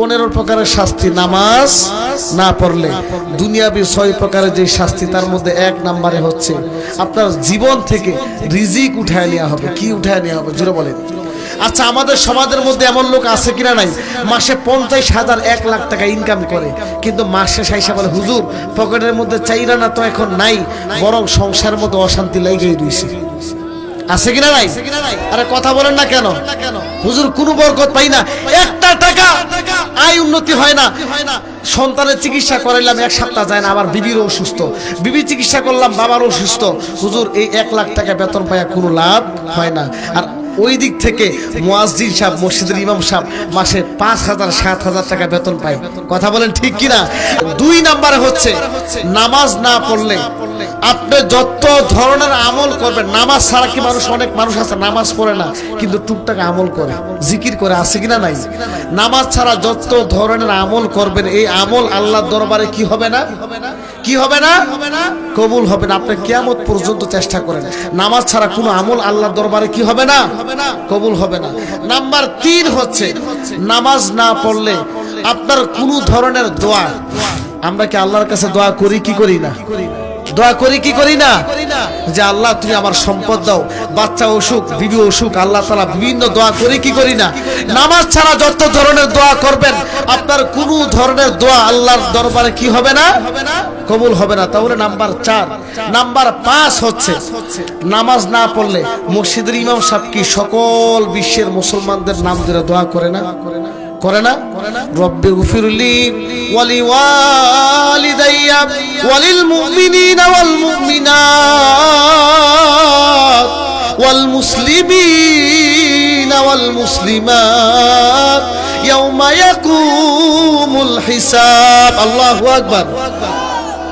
15 প্রকারের শাস্তি নামাজ না পড়লে। দুনিয়াবি 6 প্রকারের যে শাস্তি, তার মধ্যে 1 নম্বরে হচ্ছে আপনার জীবন থেকে রিজিক উঠায় নেওয়া হবে। কি উঠায় নেওয়া হবে জোরে বলেন? আচ্ছা, আমাদের সমাজের মধ্যে এমন লোক আছে কিনা নাই, মাসে 50,000 1 লাখ টাকা ইনকাম করে, কিন্তু মাসে সাইসা বলে হুজুর পকেটের মধ্যে চাইরা না তো এখন নাই, বরং সংসারের মধ্যে অশান্তি লেগেই রয়েছে। আছে কিনা নাই? আরে কথা বলেন না কেন? হুজুর কোনো বরকত পাই না, একটা টাকা আয় উন্নতি হয় না। সন্তানের চিকিৎসা করাইলাম 1 সপ্তাহ যায় না, আবার বিবির অসুস্থ, বিবি চিকিৎসা করলাম, বাবার অসুস্থ। হুজুর এই 1 লাখ টাকা বেতন পাইয়া কোনো লাভ হয় না। আর ওই দিক থেকে মুয়াজ্জিন সাহেব, মসজিদের ইমাম সাহেব মাসে 5,000 7,000 টাকা বেতন পায়। কথা বলেন ঠিক কিনা? 2 নম্বরে হচ্ছে নামাজ না পড়লে আপনি যত ধরনের আমল করবেন, নামাজ ছাড়া কি অনেক মানুষ আছে নামাজ পড়ে না কিন্তু টুকটাক আমল করে, জিকির করে, আছে কিনা নাই? নামাজ ছাড়া যত ধরনের আমল করবেন, এই আমল আল্লাহর দরবারে কি হবে না? কি হবে না? কবুল হবে না। আপনি কিয়ামত পর্যন্ত চেষ্টা করেন, নামাজ ছাড়া কোনো আমল আল্লাহর দরবারে কি হবে না? কবুল হবে না। নাম্বার 3 হচ্ছে নামাজ না পড়লে আপনার কোনো ধরনের দোয়া, আমরা কি আল্লাহর কাছে দোয়া করি কি করি না? দোয়া করি কি করি না? যে আল্লাহ তুমি আমার সম্পদ দাও, বাচ্চা অসুখ, বিবি অসুখ, আল্লাহ তাআলা বিভিন্ন দোয়া করি কি করি না? নামাজ ছাড়া যত ধরনের দোয়া করবেন, আপনার কোনো ধরনের দোয়া আল্লাহর দরবারে কি হবে না? কবুল হবে না। তাহলে নাম্বার 4। নাম্বার 5 হচ্ছে নামাজ না পড়লে মসজিদের ইমাম সাহেব কি সকল বিশ্বের মুসলমানদের নাম ধরে দোয়া করে না? করে না? রব্বি গফিরলি ওয়ালি ওয়ালিদাইয়া ওয়ালিল মুমিনিনা ওয়াল মুমিনাত ওয়াল মুসলিমিনা ওয়াল মুসলিমাত ইয়াউমা ইয়াকুমুল হিসাব। আল্লাহু আকবার।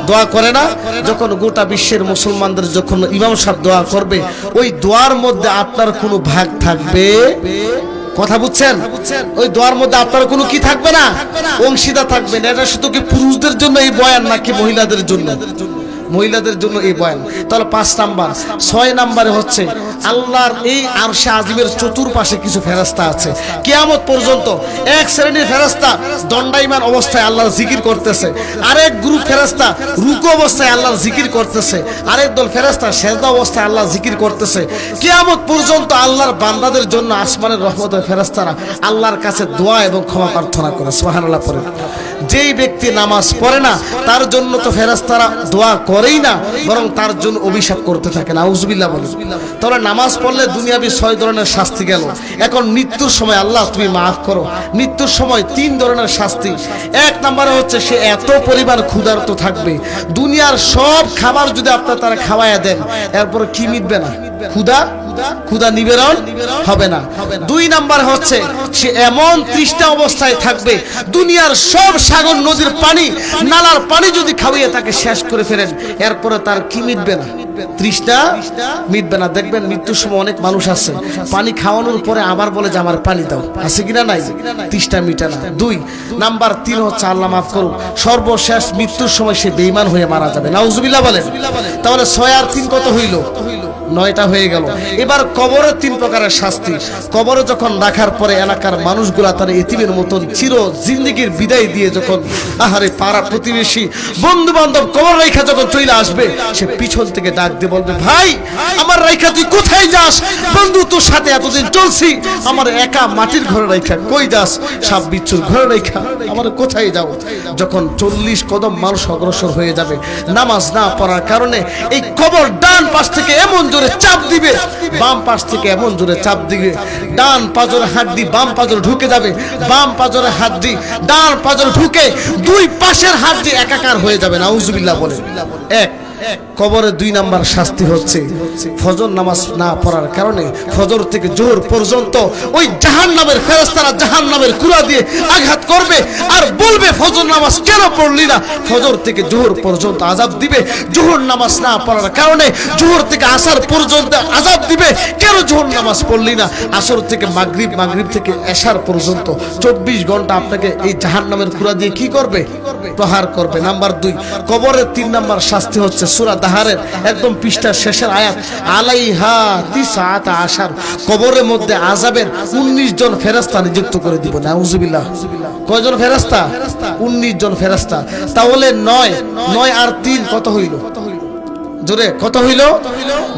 দোয়া করে না? যখন গোটা বিশ্বের মুসলমানদের যখন ইমাম সাহেব দোয়া করবে, ওই দোয়ার মধ্যে আপনার কোনো ভাগ থাকবে? কথা বুঝছেন? ওই দোয়ার মধ্যে আপনার কোনো কি থাকবে না? অংশীদার থাকবে না। এটা শুধু কি পুরুষদের জন্য এই বয়ান নাকি মহিলাদের জন্য? মহিলাদের জন্য এই বয়ান। তাহলে 5 নাম্বার। 6 নম্বরে হচ্ছে আল্লাহর এই আরশে আজিমের চতুর্পাশে কিছু ফেরেশতা আছে, কিয়ামত পর্যন্ত এক শ্রেণীর ফেরেশতা দণ্ডায়মান অবস্থায় আল্লাহর জিকির করতেছে, আরেক গ্রুপ ফেরেশতা রুকু অবস্থায় আল্লাহর জিকির করতেছে, আরেক দল ফেরেশতা সেজদা অবস্থায় আল্লাহর জিকির করতেছে। কিয়ামত পর্যন্ত আল্লাহর বান্দাদের জন্য আসমানের রহমতের ফেরেশতারা আল্লাহর কাছে দোয়া এবং ক্ষমা প্রার্থনা করে। সুবহানাল্লাহ পড়ে। যেই ব্যক্তি নামাজ পড়ে না তার জন্য তো ফেরেশতারা দোয়া করেই না, বরং তার জন্য অভিশাপ করতে থাকে। নাউজুবিল্লাহ বলেন। তাহলে নামাজ পড়লে দুনিয়াবি 6 ধরনের শাস্তি গেল। এখন মৃত্যুর সময় আল্লাহ তুমি মাফ করো। মৃত্যুর সময় 3 ধরনের শাস্তি। 1 নম্বরে হচ্ছে সে এত পরিমাণ ক্ষুধার্ত থাকবে, দুনিয়ার সব খাবার যদি আপনার তারা খাওয়াইয়া দেন, এরপর কি মিটবে না? ক্ষুধা নিবারণ হবে না। 2 নাম্বার হচ্ছে সে এমন তৃষ্ণা অবস্থায় থাকবে, দুনিয়ার সব সাগর নদীর পানি, নালার পানি যদি খাওয়াইয়া তাকে শেষ করে ফেলেন, এরপরে তার কি মিটবে না? তৃষ্ণা মিটবে না। দেখবেন মৃত্যুর সময় অনেক মানুষ আছে পানি খাওয়ানোর পরে আবার বলে যে আমার পানি দাও, আছে কিনা নাই? তৃষ্ণা মিটে না। 2 নাম্বার 3 হচ্ছে আল্লাহ মাফ করুক, সর্বশেষ মৃত্যুর সময় সে বেঈমান হয়ে মারা যাবে। নাউজুবিল্লাহ বলেন। তাহলে 6 আর 3 কত হইল? 9টা হয়ে গেল। এবার কবরের 3 প্রকারের শাস্তি। কবরে যখন রাখার পরে এলাকার মানুষগুলা তার এতিমের মতন চির জিন্দেগির বিদায় দিয়ে যখন আহারে পাড়া প্রতিবেশী বন্ধু বান্ধব কবর রাইখা যখন চলে আসবে, সে পিছন থেকে ডাক দিয়ে বলবে, ভাই আমার রাইখা তুই কোথায় যাস? বন্ধু তোর সাথে এতদিন চলছি, আমার একা মাটির ঘরে রাইখা কই যাস? সাপ বিচ্ছুর ঘরে রাইখা আমার কোথায় যাও? যখন 40 কদম মানুষ অগ্রসর হয়ে যাবে নামাজ না পড়ার কারণে, এই কবর ডান পাশ থেকে এমন জোরে চাপ দিবে, বাম পাশ থেকে এমন জোরে চাপ দিবে, ডান পাজরে হাড্ডি বাম পাজরে ঢুকে যাবে, বাম পাজরে হাড্ডি ডান পাজরে ঢুকে 2 পাশের হাড্ডি একাকার হয়ে যাবে। নাউজুবিল্লাহ বলে। 1 কবরে 2 নাম্বার শাস্তি হচ্ছে ফজর নামাজ না পড়ার কারণে ফজর থেকে জোহর পর্যন্ত ওই জাহান্নামের ফেরেশতারা জাহান্নামের কুড়া দিয়ে আঘাত করবে আর বলবে, ফজর নামাজ কেন পড়লি না? ফজর থেকে জোহর পর্যন্ত আযাব দিবে। জোহর নামাজ না পড়ার কারণে জোহর থেকে আসর পর্যন্ত আযাব দিবে, কেন জোহর নামাজ পড়লি না? আসর থেকে মাগরিব, মাগরিব থেকে এশার পর্যন্ত 24 ঘন্টা আপনাকে এই জাহান্নামের কুড়া দিয়ে কি করবে? প্রহার করবে। নাম্বার 2 কবরের 3 নাম্বার শাস্তি হচ্ছে সূরা দাহারের একদম পৃষ্ঠার শেষের আয়াত, আলাইহা তিসআতা আশার, কবরের মধ্যে আযাবের 19 জন ফেরেশতা নিযুক্ত করে দিব। নাউজুবিল্লাহ। কয়জন ফেরেশতা? 19 জন ফেরেশতা। তাহলে 9 আর 3 কত হইল? জোরে কত হইল?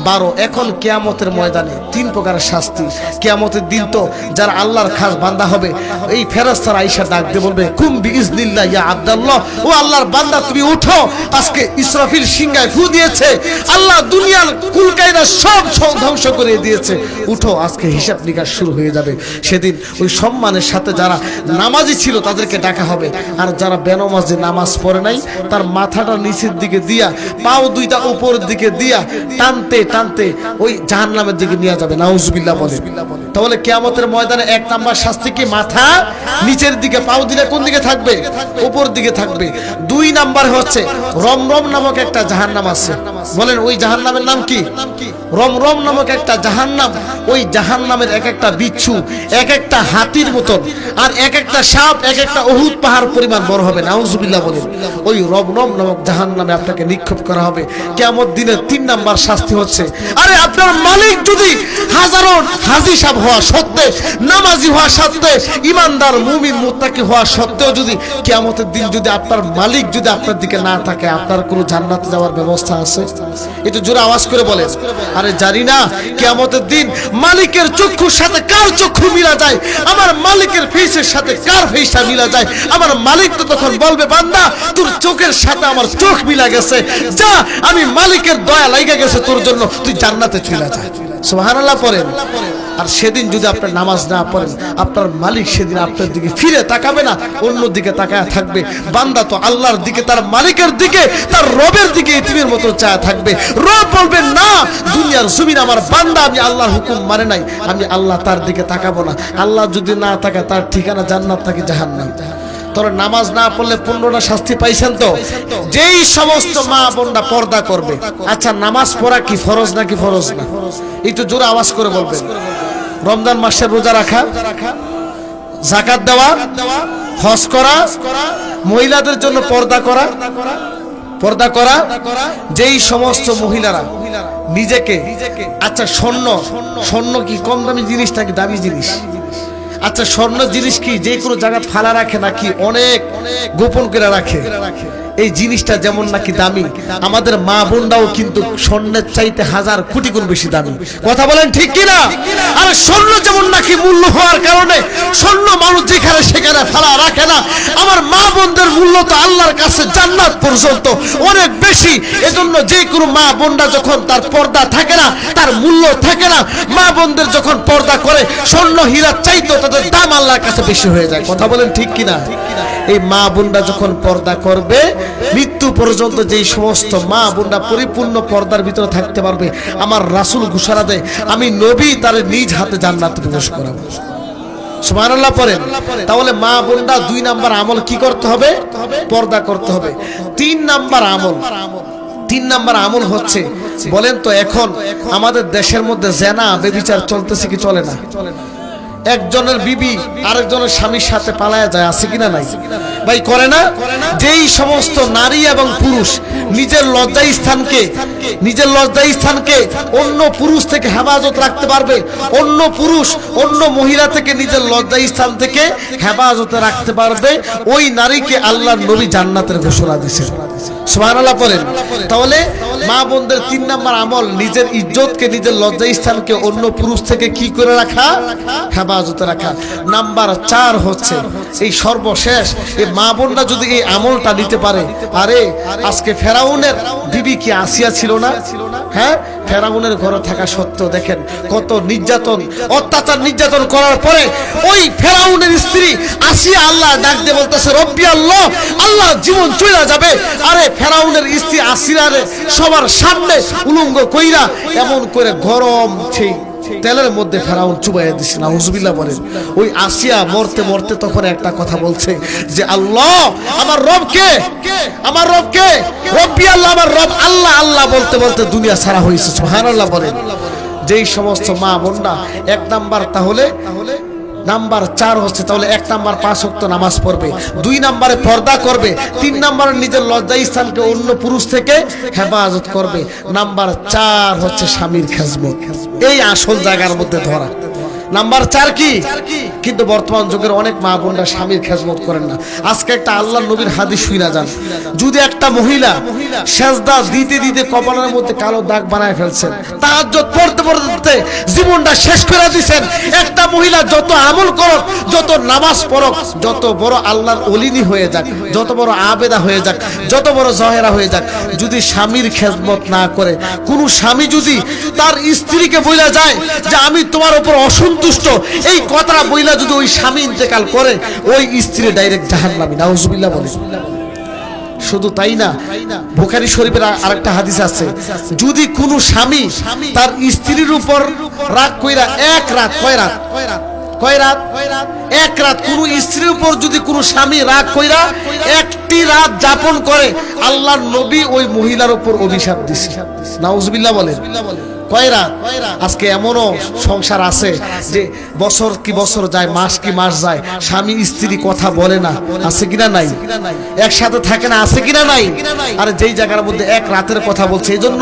12। এখন কিয়ামতের ময়দানে 3 প্রকারের শাস্তি। কিয়ামতের দিন তো যারা আল্লাহর খাস বান্দা হবে, এই ফেরেশতারা আয়েশা ডাক দিয়ে বলবে, কুম বিইজনিল্লাহ ইয়া আব্দুল্লাহ, ও আল্লাহর বান্দা তুমি উঠো, আজকে ইসরাফিল সিংহায় ফু দিয়েছে, আল্লাহ দুনিয়ার কুলকায়দা সব ধ্বংস করে দিয়েছে, উঠো, আজকে হিসাব নিকাশ শুরু হয়ে যাবে। সেদিন ওই সম্মানের সাথে যারা নামাজি ছিল তাদেরকে ডাকা হবে, আর যারা বেনামাজি নামাজ পড়ে নাই তার মাথাটা নিচের দিকে দিয়া, পাও দুইটা উপর দিকে দিয়া টানতে টানতে ওই জাহান্নামের দিকে নিয়ে যাবে। নাউজুবিল্লাহ বলে। তাহলে কিয়ামতের ময়দানে 1 নাম্বার শাস্তি কি? মাথা নিচের দিকে, পাও দিলে কোন দিকে থাকবে? উপর দিকে থাকবে। 2 নাম্বার হচ্ছে রমরম নামক একটা জাহান্নাম আছে। বলেন ওই জাহান্নামের নাম কি? রমরম নামক একটা জাহান্নাম। ওই জাহান্নামের এক একটা বিচ্ছু এক একটা হাতির মতন, আর এক একটা সাপ এক একটা উহুদ পাহাড় পরিমাণ বড় হবে। নাউজুবিল্লাহ বলেন। ওই রমরম নামক জাহান্নামে আপনাকে নিক্ষেপ করা হবে। কিয়ামত দিনের 3 নাম্বার শাস্তি হচ্ছে, আরে আপনার মালিক যদি হাজারো হাজী সাহেব হওয়া সত্ত্বে, নামাজি হওয়া সত্ত্বে, ইমানদার মুমিন মুত্তাকি হওয়া সত্ত্বেও যদি কিয়ামতের দিন যদি আপনার মালিক যদি আপনার দিকে না থাকে, আপনার কোনো জান্নাতে যাওয়ার ব্যবস্থা আছে? একটু জোরে আওয়াজ করে বলেন। আরে জানি না কিয়ামতের দিন মালিকের চক্ষুর সাথে কার চক্ষু মিলা যায়, আমার মালিকের ফেসের সাথে কার ফেসটা মিলা যায়। আমার মালিক তো তখন বলবে, বান্দা তোর চোখের সাথে আমার চোখ মিলা গেছে, যা আমি মালিকের দয়া লাগা গেছে তোর জন্য, তুই জান্নাতে চলে যা। সুবহানাল্লাহ পড়েন। আর সেদিন যদি আপনি নামাজ না পড়েন, আপনার মালিক সেদিন আপনার দিকে ফিরে তাকাবে না, অন্য দিকে তাকায় থাকবে। বান্দা তো আল্লাহর দিকে, তার মালিকের দিকে, তার রবের দিকে ইতিমের মতো চায় থাকবে। রব বলবে, না, দুনিয়ার জমিন আমার বান্দা আমি আল্লাহর হুকুম মানে নাই, আমি আল্লাহ তার দিকে তাকাবো না। আল্লাহ যদি না তাকায়, তার ঠিকানা জান্নাত নাকি জাহান্নাম। তোরা নামাজ না পড়লে 15টা শাস্তি পাইছেন তো? যেই সমস্ত মা বোনরা পর্দা করবে, আচ্ছা নামাজ পড়া কি ফরজ নাকি ফরজ না? একটু জোরে আওয়াজ করে বলবেন। রমজান মাসে রোজা রাখা, যাকাত দেওয়া, হজ করা, মহিলাদের জন্য পর্দা করা, যেই সমস্ত মহিলারা নিজেকে, আচ্ছা স্বর্ণ কি কম দামি জিনিস নাকি দামি জিনিস? আচ্ছা স্বর্ণ জিনিস কি যে কোনো জায়গায় ফালা রাখে নাকি অনেক গোপন করে রাখে? এই জিনিসটা যেমন নাকি দামি, আমাদের মা বোনরাও কিন্তু স্বর্ণের চাইতে 1000 কোটি গুণ বেশি দামি। কথা বলেন ঠিক কিনা? আর স্বর্ণ যেমন নাকি মূল্য হওয়ার কারণে স্বর্ণ মানুষ যেখানে সেখানে ফালা রাখে না, আমার মা বোনদের মূল্য তো আল্লাহর কাছে জান্নাত পর্যন্ত অনেক বেশি। এজন্য যে কোনো মা বোনরা যখন তার পর্দা থাকে না, তার মূল্য থাকে না, মা বোনদের যখন পর্দা করে স্বর্ণ হীরা চাইতো তাদের দাম আল্লাহর কাছে বেশি হয়ে যায়। কথা বলেন ঠিক কিনা? এই মা বোনরা যখন পর্দা করবে, মৃত্যু পর্যন্ত যেই সমস্ত মা বোনরা পরিপূর্ণ পর্দার ভিতরে থাকতে পারবে, আমার রাসূল ঘোষণা দেয়, আমি নবী তার নিজ হাতে জান্নাতে প্রবেশ করাবো। সুবহানাল্লাহ পড়েন। তাহলে মা বোনরা 2 নাম্বার আমল কি করতে হবে? পর্দা করতে হবে। 3 নাম্বার আমল হচ্ছে, বলেন তো এখন আমাদের দেশের মধ্যে জেনা ব্যভিচার চলতেছে কি চলে না? একজনের বিবি আরেকজনের স্বামীর সাথে পালায়া যায়, আছে কিনা নাই? ভাই করে না? যেই সমস্ত নারী এবং পুরুষ নিজের লজ্জায় স্থানকে অন্য পুরুষ থেকে হেফাজত রাখতে পারবে, অন্য পুরুষ অন্য মহিলা থেকে নিজের লজ্জায় স্থান থেকে হেফাজতে রাখতে পারবে, ওই নারীকে আল্লাহর নবী জান্নাতের ঘোষণা দিয়েছেন। সুবহানাল্লাহ বলেন। তাহলে মা বোনদের 3 নাম্বার আমল, নিজের ইজ্জতকে, নিজের লজ্জায় স্থানকে অন্য পুরুষ থেকে কি করে রাখা? হেফাজতে রাখা। নাম্বার 4 হচ্ছে এই সর্বশেষ, এই মা বোনরা যদি এই আমলটা নিতে পারে, আরে আজকে ফেরাউনের বিবি কি আসিয়া ছিল না? হ্যাঁ, ফেরাউনের ঘরে থাকা সত্ত্বেও দেখেন কত নির্যাতন, অত্যাচার নির্যাতন করার পরে ওই ফেরাউনের স্ত্রী আসিয়া আল্লাহ ডাক দিয়ে বলতেছে, রব্বি আল্লাহ, আল্লাহ জীবন চলে যাবে। আরে ফেরাউনের স্ত্রী আসিয়ারে সবার সামনে উলঙ্গ কইরা এমন করে গরম সেই তেলের মধ্যে ফেরাউন চুবাইয়া দিছে। নাউজুবিল্লাহ বলেন। ওই আসিয়া মরতে মরতে তখন একটা কথা বলছে যে, আল্লাহ আমার রব কে? আমার রব কে? রব্বি আল্লাহ, আমার রব আল্লাহ। আল্লাহ বলতে বলতে দুনিয়া ছাড়া হয়েছে। সুবহানাল্লাহ বলেন। যেই সমস্ত মা বোনরা 1 নাম্বার তাহলে নাম্বার 4 হচ্ছে, তাহলে 1 নাম্বার 5 ওয়াক্ত নামাজ পড়বে, 2 নাম্বারে পর্দা করবে, 3 নাম্বারে নিজের লজ্জা স্থানকে অন্য পুরুষ থেকে হেফাজত করবে, নাম্বার 4 হচ্ছে স্বামীর খেজমত। এই আসল জায়গার মধ্যে ধরা নাম্বার 4 কি? কিন্তু বর্তমান যুগের অনেক মা বোনরা স্বামীর খেজমত করেন না। আজকে একটা আল্লাহর নবীর হাদিস শুনা যান, যদি একটা মহিলা সেজদা দিতে দিতে কপালের মধ্যে কালো দাগ বানায় ফেলছেন, তাহাজ্জুদ পড়তে পড়তে জীবনটা শেষ করে দিবেন, একটা মহিলা যত আমল করুক, যত নামাজ পড়ুক, যত বড় আল্লাহর ওলিনি হয়ে যাক, যত বড় আবেদা হয়ে যাক, যত বড় জহেরা হয়ে যাক, যদি স্বামীর খেজমত না করে, কোন স্বামী যদি তার স্ত্রীকে বইলা যায় যে আমি তোমার উপর অসন্তুষ্ট, এই কথাটা বইলা যদি ওই স্বামী ইন্তেকাল করে, ওই স্ত্রী ডাইরেক্ট জাহান্নামী, নাউজুবিল্লাহ বলে। শুধু তাই না, বুখারী শরীফের আরেকটা হাদিস আছে, যদি কোনো স্বামী তার স্ত্রীর উপর রাগ কইরা এক রাত, কয় রাত, এক রাত, কোন স্ত্রীর উপর যদি কোনো স্বামী রাগ কইরা একটি রাত যাপন করে, আল্লাহর নবী ওই মহিলার উপর অভিশাপ দিছে, নাউজুবিল্লাহ বলেন। কয় রাত? আজকে এমনও সংসার আছে যে বছর কি বছর যায়, মাস কি মাস যায়, স্বামী স্ত্রী কথা বলে না, আছে কিনা নাই? একসাথে থাকে না, আছে কিনা নাই? আর যেই জায়গার মধ্যে এক রাতের কথা বলছে। এই জন্য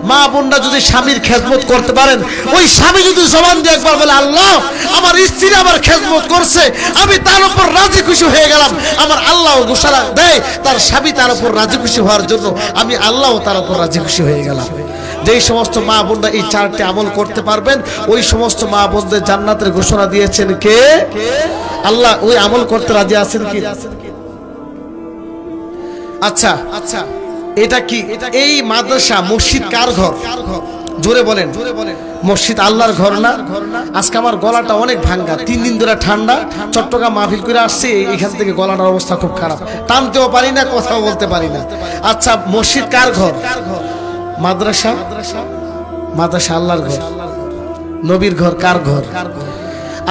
মা বোনরা যদি স্বামীর খেজমত করতে পারেন, ওই স্বামী যদি জবান দিয়ে একবার বলে আল্লাহ আমার স্ত্রী আমার খেজমত করছে, আমি তার উপর রাজি খুশি হয়ে গেলাম, আমার আল্লাহ ঘোষণা দেয় তার স্বামী তার উপর রাজি খুশি হওয়ার জন্য, আমি আল্লাহ তার উপর রাজি খুশি হয়ে গেলাম। যেই সমস্ত মা বোনরা এই 4টি আমল করতে পারবেন, ওই সমস্ত মা বোনদের জান্নাতের ঘোষণা দিয়েছেন কে? আল্লাহ। ওই আমল করতে রাজি আছেন কি? আচ্ছা, এটা কি? এই মাদ্রাসা মসজিদ কার ঘর? জোরে বলেন। মসজিদ আল্লাহর ঘর না? আজকে আমার গলাটা অনেক ভাঙ্গা, 3 দিন ধরে ঠান্ডা, চট্টগ্রাম মাহফিল করে আসছে, এখান থেকে গলাটার অবস্থা খুব খারাপ, টানতেও পারি না, কথাও বলতে পারি না। আচ্ছা, মসজিদ কার ঘর? মাদ্রাসা? মাদ্রাসা আল্লাহর ঘর। নবীর ঘর কার ঘর?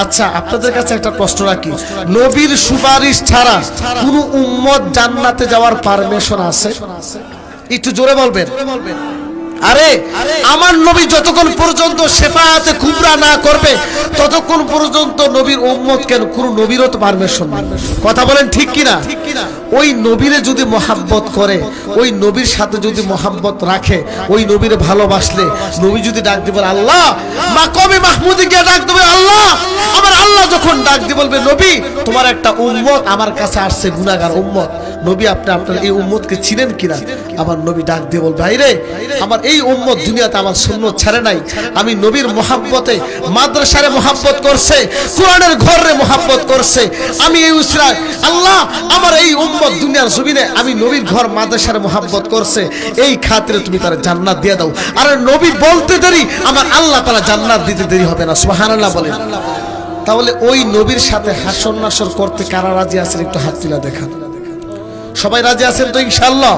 আচ্ছা, আপনাদের কাছে একটা প্রশ্ন রাখি, নবীর সুপারিশ ছাড়া কোন উম্মত জান্নাতে যাওয়ার পারমিশন আছে? একটু জোরে বলবেন। আরে আমার নবী যতক্ষণ পর্যন্ত শেফাআতে কুবরা না করবে, ততক্ষণ পর্যন্ত নবীর উম্মত কেন, কোন নবীরও তো পারমিশন নেই। কথা বলেন ঠিক কিনা? ওই নবীরে যদি মহাব্বত করে, ওই নবীর সাথে যদি মহাব্বত রাখে, ওই নবীরে ভালোবাসলে, নবী যদি ডাক দিয়ে বলে আল্লাহ, মাকামে মাহমুদে গিয়ে ডাক দেবে আল্লাহ, আমার আল্লাহ যখন ডাক দিয়ে বলবে নবী তোমার একটা উম্মত আমার কাছে আসছে, গুনাহগার উম্মত, নবী আপনি আপনার এই উম্মতকে চিনেন কিনা? আমার নবী ডাক দিয়ে বলবে ভাইরে, আমার এই উম্মত দুনিয়াতে আমার সুন্নাত ছাড়ে নাই, আমি নবীর মহাব্বতে মাদ্রাসারে মহাব্বত করছে, কোরআনের ঘরে মহাব্বত করছে, আমি এই উসরা আল্লাহ আমার এই উম্মত দুনিয়ার জমিনে আমি নবীর ঘর মাদ্রাসারে মহাব্বত করছে, এই খাতিরে তুমি তার জান্নাত দিয়ে দাও। আর নবী বলতে দেরি, আমার আল্লাহ তাআলা জান্নাত দিতে দেরি হবে না। সুবহানাল্লাহ বলেন। তাহলে ওই নবীর সাথে হাসর নাসর করতে কারা রাজি আছেন? একটু হাত তুলে দেখান। সবাই রাজি আছেন তো ইনশাআল্লাহ?